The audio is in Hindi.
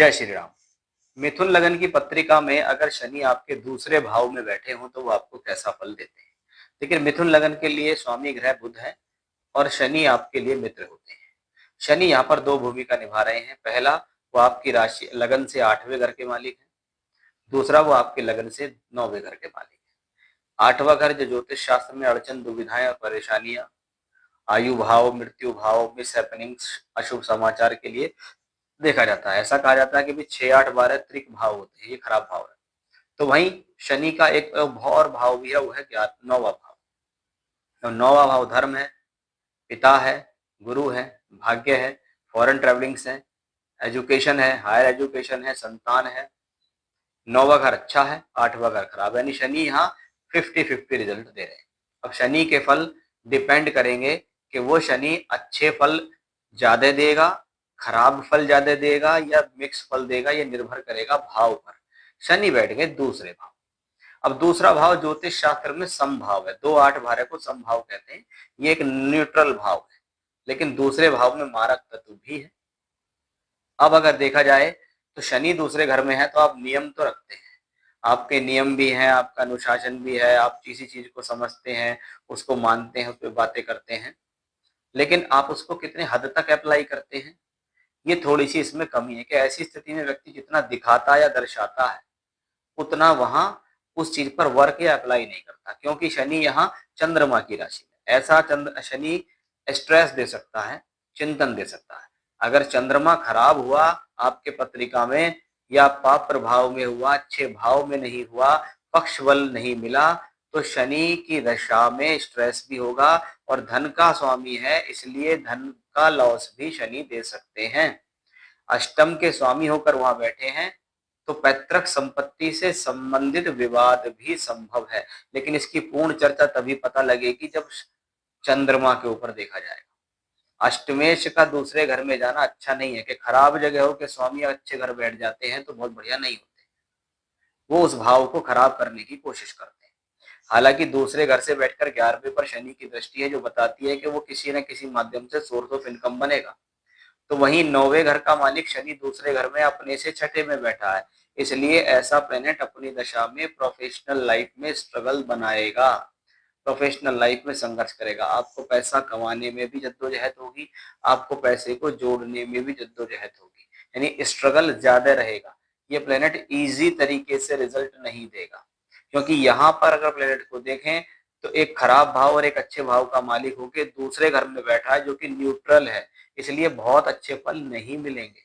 जय श्री राम। मिथुन लगन की पत्रिका में अगर शनि आपके दूसरे भाव में बैठे हों तो वो आपको कैसा फल देते हैं। लेकिन मिथुन लगन के लिए स्वामी ग्रह बुध है और शनि आपके लिए मित्र होते हैं। शनि यहाँ पर दो भूमिका निभा रहे हैं। पहला, वो आपकी राशि लगन से 8वें घर के मालिक है। दूसरा, वो आपके लगन से 9वें घर के मालिक है। 8वां घर जो ज्योतिष शास्त्र में अड़चन, दुविधाएं और परेशानियां, आयु भाव, मृत्यु भाव, मिस हैपनिंग्स, अशुभ समाचार के लिए देखा जाता है। ऐसा कहा जाता है कि भी 6, 8, 12 त्रिक भाव होते हैं, ये खराब भाव है। तो वहीं शनि का एक और भाव भी है, वो है क्या? 9वां भाव। तो 9वां भाव धर्म है, पिता है, गुरु है, भाग्य है, फॉरेन ट्रेवलिंग्स है, एजुकेशन है, हायर एजुकेशन है, संतान है। 9वां घर अच्छा है, 8वां घर खराब है, यानी शनि यहाँ 50-50 रिजल्ट दे रहे हैं। अब शनि के फल डिपेंड करेंगे कि वो शनि अच्छे फल ज्यादा देगा, खराब फल ज्यादा देगा या मिक्स फल देगा, ये निर्भर करेगा भाव पर। शनि बैठ गए दूसरे भाव। अब दूसरा भाव ज्योतिष शास्त्र में समभाव है। 2, 8, 12 को समभाव कहते हैं। ये एक न्यूट्रल भाव है, लेकिन दूसरे भाव में मारक तत्व भी है। अब अगर देखा जाए तो शनि दूसरे घर में है तो आप नियम तो रखते हैं, आपके नियम भी हैं, आपका अनुशासन भी है, आप किसी चीज को समझते हैं, उसको मानते हैं, उस पर बातें करते हैं, लेकिन आप उसको कितने हद तक अप्लाई करते हैं, ये थोड़ी सी इसमें कमी है। कि ऐसी स्थिति में व्यक्ति जितना दिखाता या दर्शाता है उतना वहां उस चीज पर वर्क या अप्लाई नहीं करता, क्योंकि शनि यहाँ चंद्रमा की राशि में। ऐसा शनि स्ट्रेस दे सकता है, चिंतन दे सकता है। अगर चंद्रमा खराब हुआ आपके पत्रिका में या पाप प्रभाव में हुआ, अच्छे भाव में नहीं हुआ, पक्ष बल नहीं मिला, तो शनि की दशा में स्ट्रेस भी होगा। और धन का स्वामी है, इसलिए धन का लॉस भी शनि दे सकते हैं। अष्टम के स्वामी होकर वहां बैठे हैं तो पैतृक संपत्ति से संबंधित विवाद भी संभव है, लेकिन इसकी पूर्ण चर्चा तभी पता लगेगी जब चंद्रमा के ऊपर देखा जाएगा। अष्टमेश का दूसरे घर में जाना अच्छा नहीं है। कि खराब जगह हो के स्वामी अच्छे घर बैठ जाते हैं तो बहुत बढ़िया नहीं होते, वो उस भाव को खराब करने की कोशिश करते हैं। हालांकि दूसरे घर से बैठकर 11वें पर शनि की दृष्टि है, जो बताती है कि वो किसी न किसी माध्यम से सोर्स ऑफ इनकम बनेगा। तो वहीं 9वें घर का मालिक शनि दूसरे घर में अपने से 6ठे में बैठा है, इसलिए ऐसा प्लेनेट अपनी दशा में प्रोफेशनल लाइफ में स्ट्रगल बनाएगा, प्रोफेशनल लाइफ में संघर्ष करेगा। आपको पैसा कमाने में भी जद्दोजहद होगी, आपको पैसे को जोड़ने में भी जद्दोजहद होगी, यानी स्ट्रगल ज्यादा रहेगा। ये प्लेनेट इजी तरीके से रिजल्ट नहीं देगा, क्योंकि यहाँ पर अगर प्लेनेट को देखें तो एक खराब भाव और एक अच्छे भाव का मालिक होकर दूसरे घर में बैठा है जो कि न्यूट्रल है, इसलिए बहुत अच्छे फल नहीं मिलेंगे।